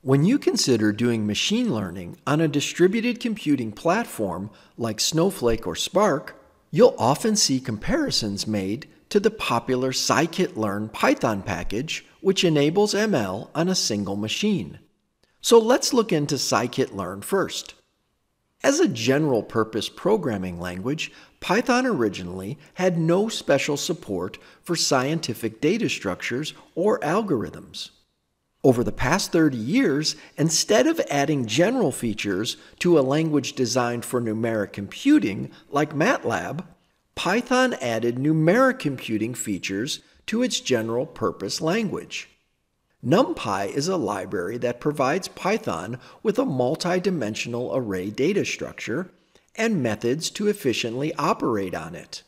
When you consider doing machine learning on a distributed computing platform like Snowflake or Spark, you'll often see comparisons made to the popular scikit-learn Python package, which enables ML on a single machine. So let's look into scikit-learn first. As a general-purpose programming language, Python originally had no special support for scientific data structures or algorithms. Over the past 30 years, instead of adding general features to a language designed for numeric computing like MATLAB, Python added numeric computing features to its general-purpose language. NumPy is a library that provides Python with a multi-dimensional array data structure and methods to efficiently operate on it.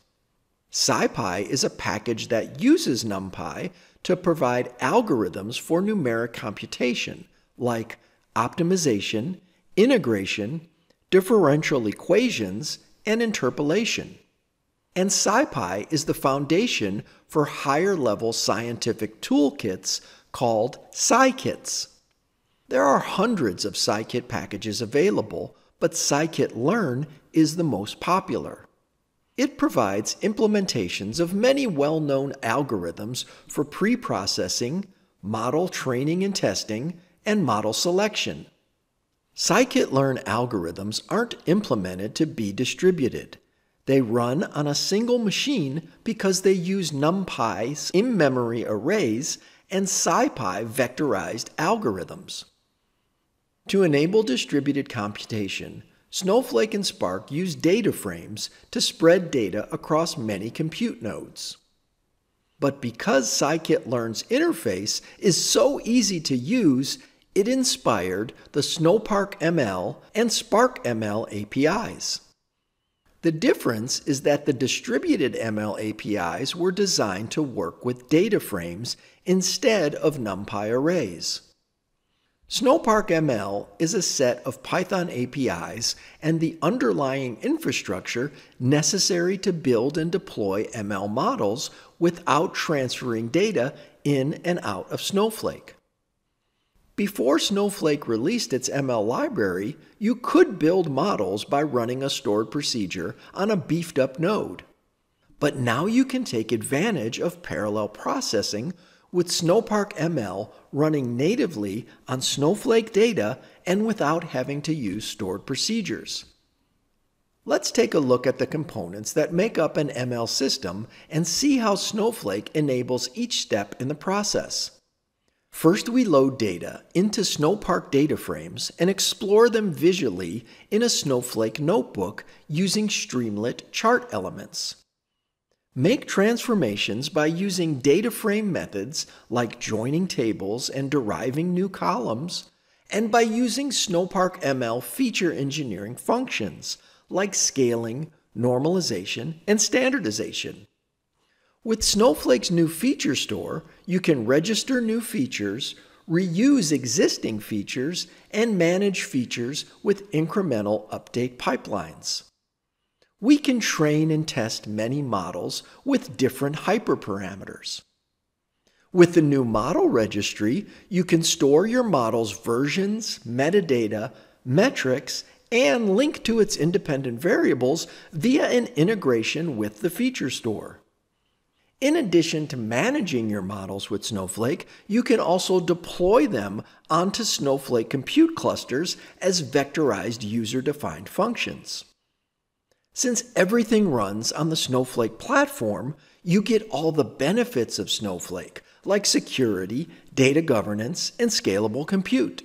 SciPy is a package that uses NumPy to provide algorithms for numeric computation, like optimization, integration, differential equations, and interpolation. And SciPy is the foundation for higher-level scientific toolkits called scikits. There are hundreds of scikit packages available, but scikit-learn is the most popular. It provides implementations of many well-known algorithms for pre-processing, model training and testing, and model selection. Scikit-learn algorithms aren't implemented to be distributed. They run on a single machine because they use NumPy's in-memory arrays and SciPy vectorized algorithms. To enable distributed computation, Snowflake and Spark use data frames to spread data across many compute nodes. But because scikit-learn's interface is so easy to use, it inspired the Snowpark ML and Spark ML APIs. The difference is that the distributed ML APIs were designed to work with data frames instead of NumPy arrays. Snowpark ML is a set of Python APIs and the underlying infrastructure necessary to build and deploy ML models without transferring data in and out of Snowflake. Before Snowflake released its ML library, you could build models by running a stored procedure on a beefed-up node. But now you can take advantage of parallel processing with Snowpark ML running natively on Snowflake data and without having to use stored procedures. Let's take a look at the components that make up an ML system and see how Snowflake enables each step in the process. First, we load data into Snowpark data frames and explore them visually in a Snowflake notebook using Streamlit chart elements. Make transformations by using data frame methods like joining tables and deriving new columns, and by using Snowpark ML feature engineering functions like scaling, normalization, and standardization. With Snowflake's new feature store, you can register new features, reuse existing features, and manage features with incremental update pipelines. We can train and test many models with different hyperparameters. With the new model registry, you can store your model's versions, metadata, metrics, and link to its independent variables via an integration with the feature store. In addition to managing your models with Snowflake, you can also deploy them onto Snowflake compute clusters as vectorized user-defined functions. Since everything runs on the Snowflake platform, you get all the benefits of Snowflake, like security, data governance, and scalable compute.